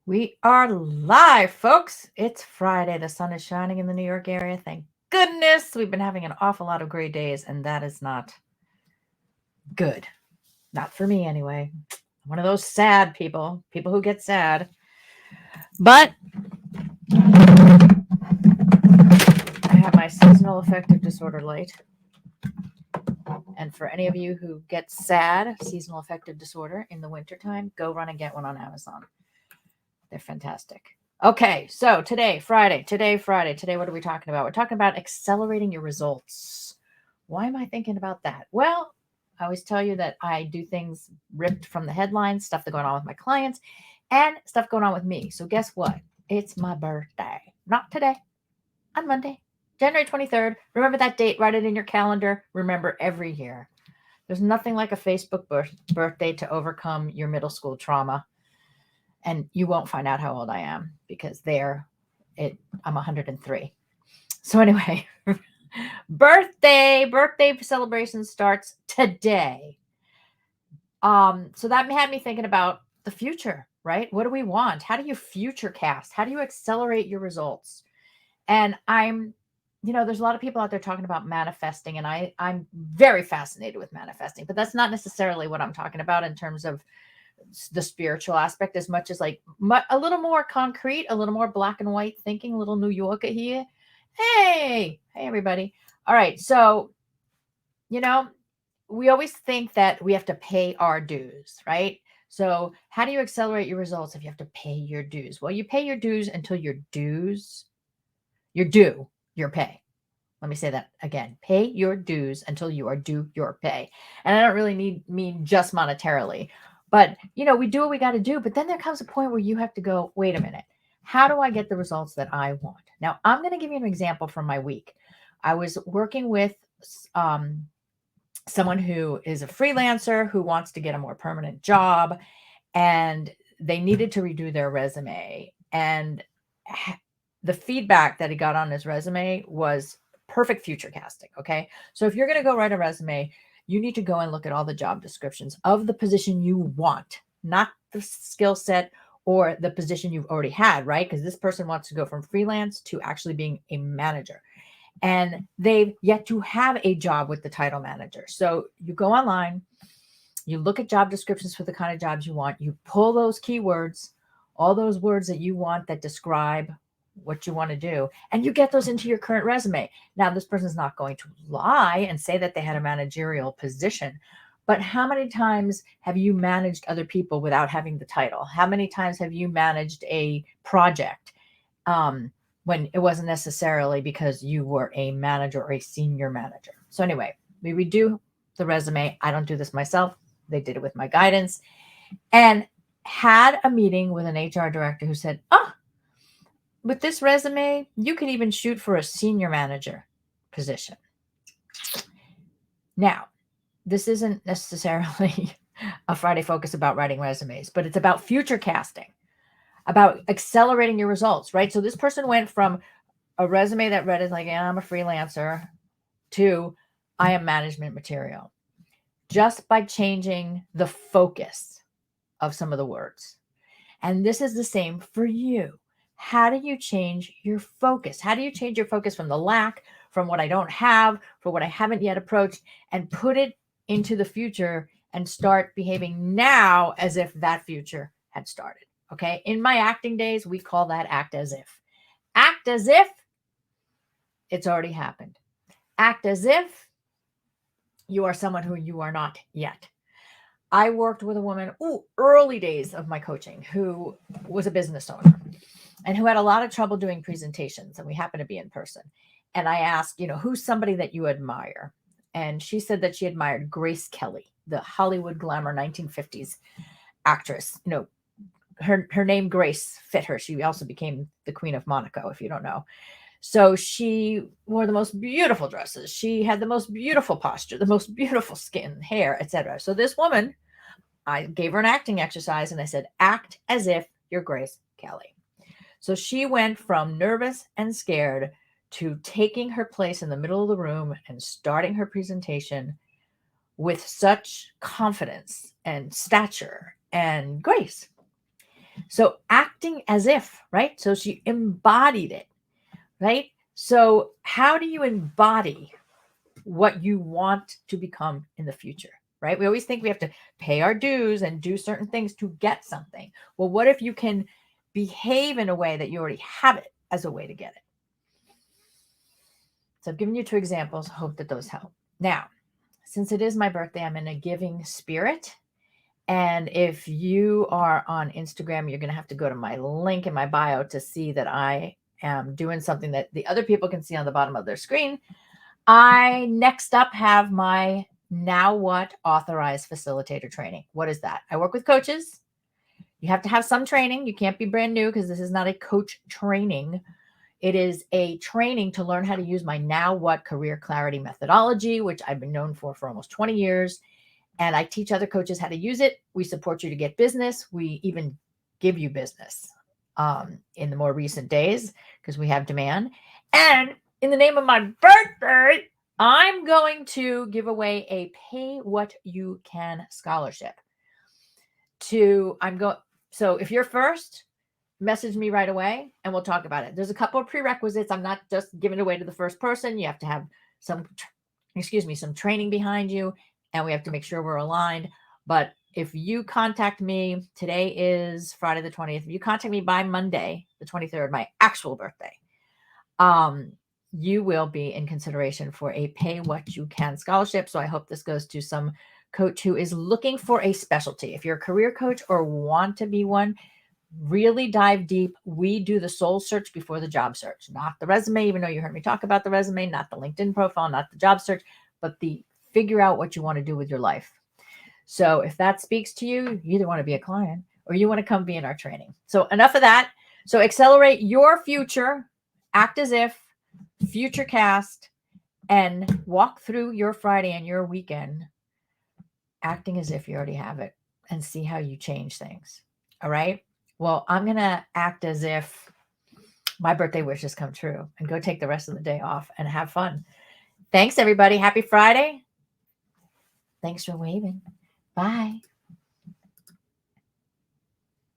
We are live, folks. It's Friday. The sun is shining in the New York area. Thank goodness. We've been having an awful lot of gray days, and that is not good. Not for me, anyway. I'm one of those sad people who get sad. But I have my seasonal affective disorder light. And for any of you who get sad, seasonal affective disorder in the wintertime, go run and get one on Amazon. They're fantastic. Okay, so today, what are we talking about? We're talking about accelerating your results. Why am I thinking about that? Well, I always tell you that I do things ripped from the headlines, stuff that going on with my clients, and stuff going on with me. So guess what? It's my birthday. Not today, on Monday, January 23rd. Remember that date, write it in your calendar. Remember every year. There's nothing like a Facebook birthday to overcome your middle school trauma, and you won't find out how old I am because I'm 103. So anyway, birthday celebration starts today. So that had me thinking about the future, right? What do we want? How do you future cast? How do you accelerate your results? And there's a lot of people out there talking about manifesting, and I'm very fascinated with manifesting, but that's not necessarily what I'm talking about in terms of the spiritual aspect, as much as like a little more concrete, a little more black and white thinking, a little New Yorker here. Hey, everybody. All right. So, you know, we always think that we have to pay our dues, right? So, how do you accelerate your results if you have to pay your dues? Well, you pay your dues until you're due your pay. Let me say that again. Pay your dues until you are due your pay. And I don't really mean just monetarily, but we do what we got to do. But then there comes a point where you have to go, wait a minute. How do I get the results that I want? Now, I'm going to give you an example from my week. I was working with um, someone who is a freelancer who wants to get a more permanent job, and they needed to redo their resume. And the feedback that he got on his resume was perfect future casting. Okay. So if you're going to go write a resume, you need to go and look at all the job descriptions of the position you want, not the skill set or the position you've already had, right? Because this person wants to go from freelance to actually being a manager. And they've yet to have a job with the title manager. So you go online, you look at job descriptions for the kind of jobs you want, you pull those keywords, all those words that you want that describe what you want to do, and you get those into your current resume. Now, this person's not going to lie and say that they had a managerial position, but how many times have you managed other people without having the title? How many times have you managed a project um, when it wasn't necessarily because you were a manager or a senior manager? So, anyway, we redo the resume. I don't do this myself. They did it with my guidance, and had a meeting with an HR director who said, with this resume, you could even shoot for a senior manager position. Now, this isn't necessarily a Friday focus about writing resumes, but it's about future casting, about accelerating your results, right? So this person went from a resume that read as like, I'm a freelancer, to I am management material, just by changing the focus of some of the words. And this is the same for you. How do you change your focus? How do you change your focus from the lack, from what I don't have, for what I haven't yet approached, and put it into the future and start behaving now as if that future had started? Okay. In my acting days, we call that act as if. Act as if it's already happened. Act as if you are someone who you are not yet. I worked with a woman, early days of my coaching, who was a business owner and who had a lot of trouble doing presentations. And we happened to be in person. And I asked, who's somebody that you admire? And she said that she admired Grace Kelly, the Hollywood glamour 1950s actress. Her name Grace fit her. She also became the Queen of Monaco, if you don't know. So she wore the most beautiful dresses. She had the most beautiful posture, the most beautiful skin, hair, etc. So this woman, I gave her an acting exercise and I said, act as if you're Grace Kelly. So she went from nervous and scared to taking her place in the middle of the room and starting her presentation with such confidence and stature and grace. So acting as if, right? So she embodied it, right? So how do you embody what you want to become in the future, right? We always think we have to pay our dues and do certain things to get something. Well, what if you can behave in a way that you already have it as a way to get it? So I've given you 2 examples. I hope that those help. Now, since it is my birthday, I'm in a giving spirit. And if you are on Instagram, you're going to have to go to my link in my bio to see that I am doing something that the other people can see on the bottom of their screen. I next up have my Now What authorized facilitator training. What is that? I work with coaches. You have to have some training. You can't be brand new because this is not a coach training. It is a training to learn how to use my Now What career clarity methodology, which I've been known for almost 20 years. And I teach other coaches how to use it. We support you to get business. We even give you business in the more recent days because we have demand. And in the name of my birthday, I'm going to give away a Pay What You Can scholarship. So if you're first, message me right away and we'll talk about it. There's a couple of prerequisites. I'm not just giving it away to the first person. You have to have some training behind you, and we have to make sure we're aligned. But if you contact me, today is Friday the 20th. If you contact me by Monday, the 23rd, my actual birthday, you will be in consideration for a Pay What You Can scholarship. So I hope this goes to some coach who is looking for a specialty. If you're a career coach or want to be one, really dive deep. We do the soul search before the job search, not the resume, even though you heard me talk about the resume, not the LinkedIn profile, not the job search, but the figure out what you want to do with your life. So if that speaks to you, you either want to be a client or you want to come be in our training. So enough of that. So accelerate your future, act as if, future cast, and walk through your Friday and your weekend acting as if you already have it and see how you change things. All right. Well, I'm going to act as if my birthday wishes come true and go take the rest of the day off and have fun. Thanks, everybody. Happy Friday. Thanks for waving. Bye.